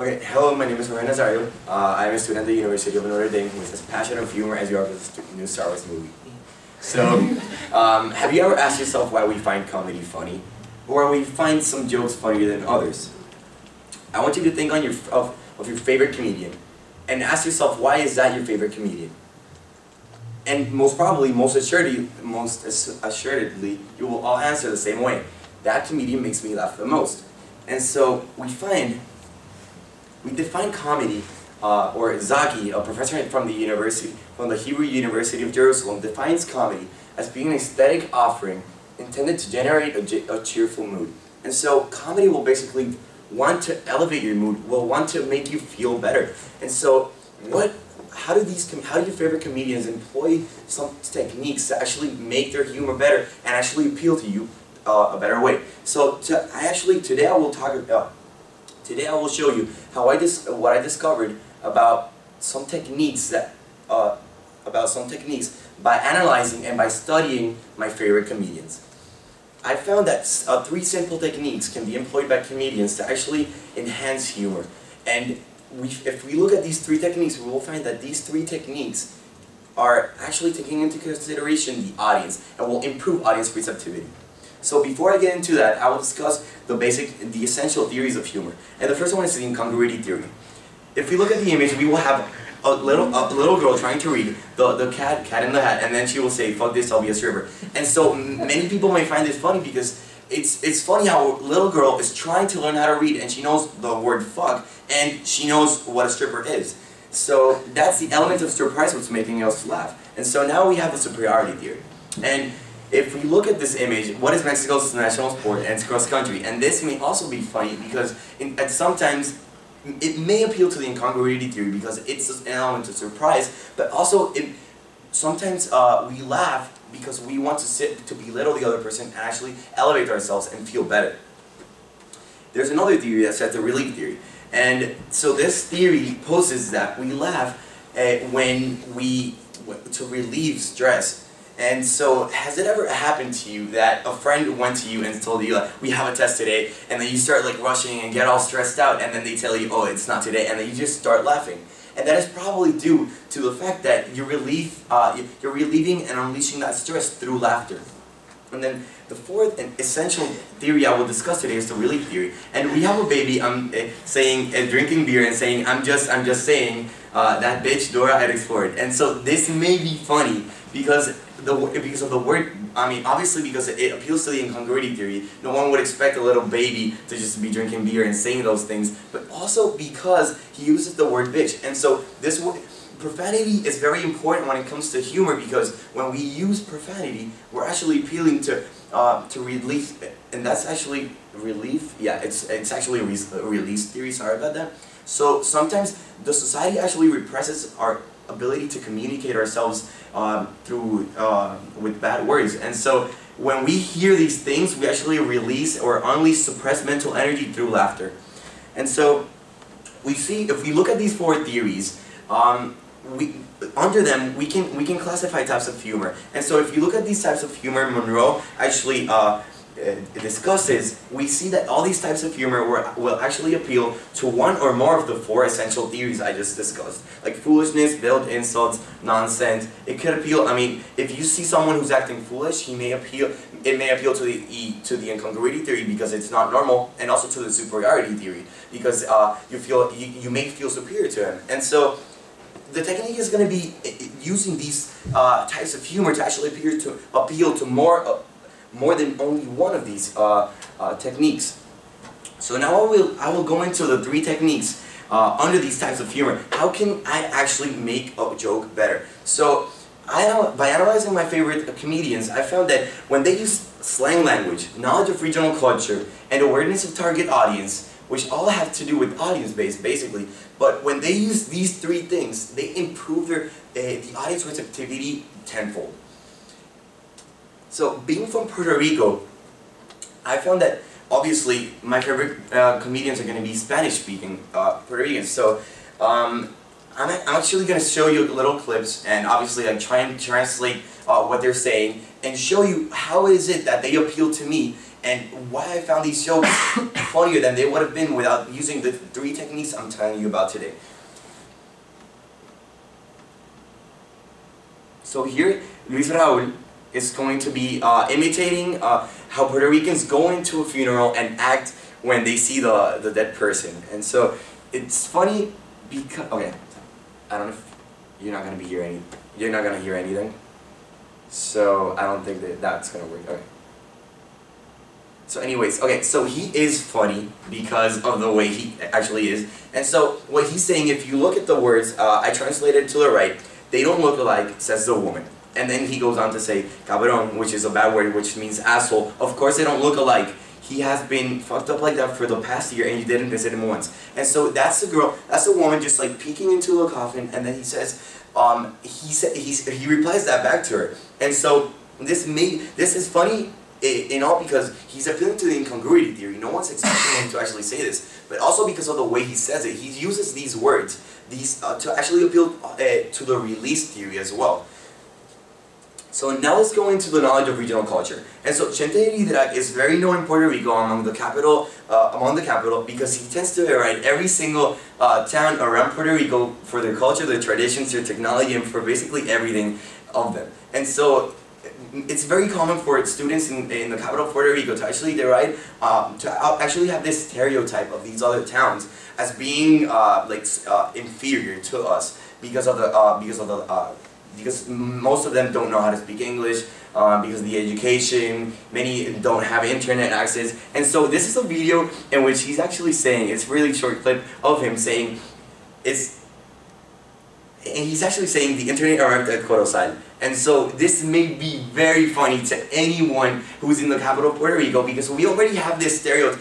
Okay, hello, my name is Jorge Nazario. I'm a student at the University of Notre Dame who is as passionate of humor as you are with the new Star Wars movie. So, have you ever asked yourself why we find comedy funny? Or we find some jokes funnier than others? I want you to think on of your favorite comedian and ask yourself, why is that your favorite comedian? And most assuredly, you will all answer the same way. That comedian makes me laugh the most. And so we define comedy, or Zaki, a professor from the Hebrew University of Jerusalem, defines comedy as being an aesthetic offering intended to generate a cheerful mood. And so comedy will basically want to elevate your mood, will want to make you feel better. And so how do your favorite comedians employ some techniques to actually make their humor better and actually appeal to you a better way? So today I will show you what I discovered about some techniques by analyzing and by studying my favorite comedians. I found that 3 simple techniques can be employed by comedians to actually enhance humor. And if we look at these 3 techniques, we will find that these 3 techniques are actually taking into consideration the audience and will improve audience receptivity. So before I get into that, I will discuss the essential theories of humor. And the first one is the incongruity theory. If we look at the image, we will have a little girl trying to read the Cat in the Hat, and then she will say, "Fuck this, I'll be a stripper." And so many people may find this funny because it's funny how a little girl is trying to learn how to read, and she knows the word fuck, and she knows what a stripper is. So that's the element of surprise what's making us laugh. And so now we have the superiority theory. And if we look at this image, what is Mexico's national sport? And it's cross country. And this may also be funny because sometimes it may appeal to the incongruity theory because it's an element of surprise, but also sometimes we laugh because we want to belittle the other person and actually elevate ourselves and feel better. There's another theory that says the relief theory. And so this theory poses that we laugh to relieve stress. And so, has it ever happened to you that a friend went to you and told you, like, "We have a test today," and then you start like rushing and get all stressed out, and then they tell you, "Oh, it's not today," and then you just start laughing? And that is probably due to the fact that you're relieving and unleashing that stress through laughter. And then the fourth and essential theory I will discuss today is the relief theory. And we have a baby drinking beer and saying, I'm just saying, that bitch Dora had explored. And so this may be funny because of the word, obviously because it appeals to the incongruity theory. No one would expect a little baby to just be drinking beer and saying those things, but also because he uses the word bitch. And so profanity is very important when it comes to humor because when we use profanity, we're actually appealing to relief, and that's actually relief. Yeah, it's actually a release theory. Sorry about that. So sometimes the society actually represses our ability to communicate ourselves with bad words, and so when we hear these things, we actually release or unleash suppressed mental energy through laughter. And so we see, if we look at these 4 theories, under them we can classify types of humor. And so if you look at these types of humor, Monroe actually discusses, we see that all these types of humor will actually appeal to one or more of the 4 essential theories I just discussed, like foolishness, veiled insults, nonsense. It could appeal. If you see someone who's acting foolish, it may appeal to the incongruity theory because it's not normal, and also to the superiority theory because you may feel superior to him. And so the technique is going to be using these types of humor to actually appeal to more than only one of these techniques. So now I will go into the 3 techniques under these types of humor. How can I actually make a joke better? So by analyzing my favorite comedians, I found that when they use slang language, knowledge of regional culture, and awareness of target audience, which all have to do with audience-based, basically. But when they use these 3 things, they improve the audience receptivity tenfold. So, being from Puerto Rico, I found that obviously my favorite comedians are going to be Spanish-speaking Puerto Ricans. So, I'm actually going to show you little clips and obviously try and translate what they're saying and show you how is it that they appeal to me and why I found these jokes funnier than they would have been without using the 3 techniques I'm telling you about today. So here, Luis Raúl is going to be imitating how Puerto Ricans go into a funeral and act when they see the dead person. And so it's funny because, okay, I don't know if you're not going to hear anything. So I don't think that that's going to work. Okay. So anyways, okay, so he is funny because of the way he actually is. And so what he's saying, if you look at the words, I translated to the right, they don't look alike, says the woman. And then he goes on to say, cabrón, which is a bad word, which means asshole. Of course they don't look alike. He has been fucked up like that for the past year and you didn't visit him once. And so that's the girl, that's the woman just like peeking into a coffin, and then he says, he replies that back to her. And so this is funny in all because he's appealing to the incongruity theory. No one's expecting him to actually say this, but also because of the way he says it. He uses these words to actually appeal to the release theory as well. So now let's go into the knowledge of regional culture. And so Chente Iridrak is very known in Puerto Rico among the capital because he tends to write every single town around Puerto Rico for their culture, their traditions, their technology, and for basically everything of them. And so it's very common for students in the capital of Puerto Rico to actually actually have this stereotype of these other towns as being inferior to us because most of them don't know how to speak English, because of the education, many don't have internet access. And so this is a video in which he's actually saying, it's a really short clip of him saying, he's actually saying the internet arrived at Corozal. And so this may be very funny to anyone who's in the capital of Puerto Rico because we already have this stereotype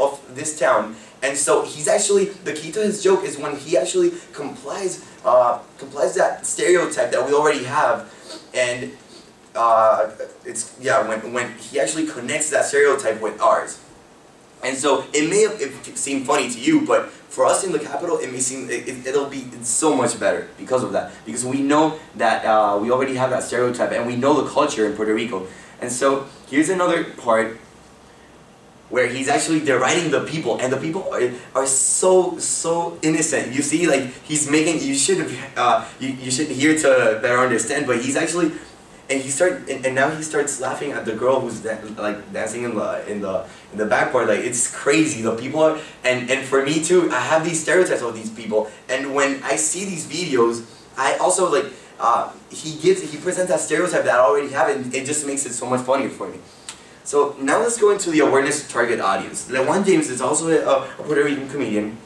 of this town. And so he's actually, the key to his joke is when he actually complies that stereotype that we already have, and when he actually connects that stereotype with ours. And so it may seem funny to you, but for us in the capital, it may seem it'll be so much better because of that. Because we know that we already have that stereotype, and we know the culture in Puerto Rico. And so here's another part where he's actually deriding the people, and the people are so innocent. You see, like he's making, you should hear to better understand, but he's actually, and now he starts laughing at the girl who's dancing in the back part. Like it's crazy. The people are, and for me too, I have these stereotypes of these people, and when I see these videos, I also like he presents that stereotype that I already have, and it just makes it so much funnier for me. So now let's go into the awareness target audience. LeJuan James is also a Puerto Rican comedian,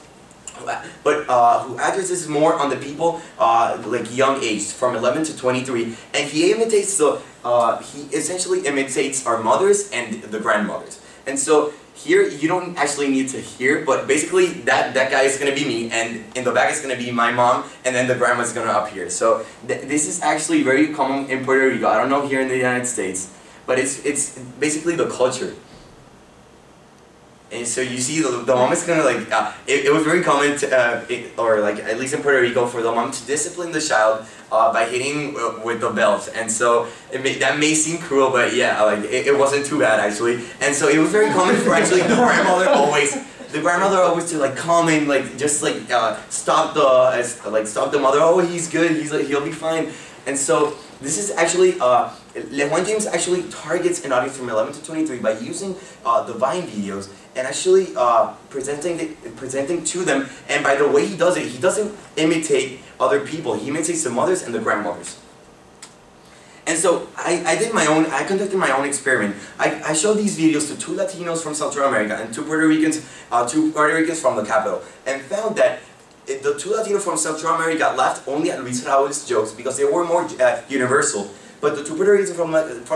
but who addresses more on the people like young aged, from 11 to 23, and he essentially imitates our mothers and the grandmothers. And so here you don't actually need to hear, but basically that guy is gonna be me, and in the back is gonna be my mom, and then the grandma's gonna appear. So this is actually very common in Puerto Rico. I don't know here in the United States. But it's basically the culture. And so you see the mom is gonna like, it was very common to, or like at least in Puerto Rico, for the mom to discipline the child by hitting with the belt. And so that may seem cruel, but yeah, like it wasn't too bad actually. And so it was very common for actually the grandmother always to like come and like just like stop the mother. Oh, he's good. He'll be fine. And so this is actually, LeJuan James actually targets an audience from 11 to 23 by using the Vine videos and actually presenting to them. And by the way he does it, he doesn't imitate other people. He imitates the mothers and the grandmothers. And so I conducted my own experiment. I showed these videos to 2 Latinos from Central America and 2 Puerto Ricans from the capital, and found that the 2 Latinos from Central America laughed only at Luis Raúl's jokes because they were more universal. But the 2 Puerto Ricans from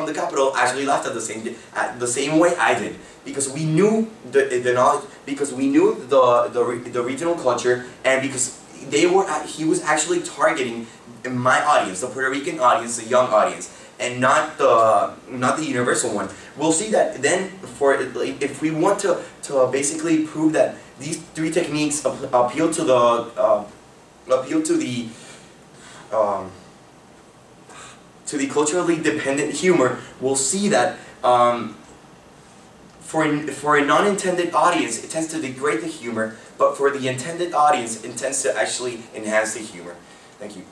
the capital actually laughed at the same way I did, because we knew the knowledge, because we knew the regional culture, and because he was actually targeting my audience, the Puerto Rican audience, the young audience, and not the universal one. We'll see that then. If we want to basically prove that these 3 techniques appeal to the culturally dependent humor, we'll see that For a non-intended audience, it tends to degrade the humor, but for the intended audience, it tends to actually enhance the humor. Thank you.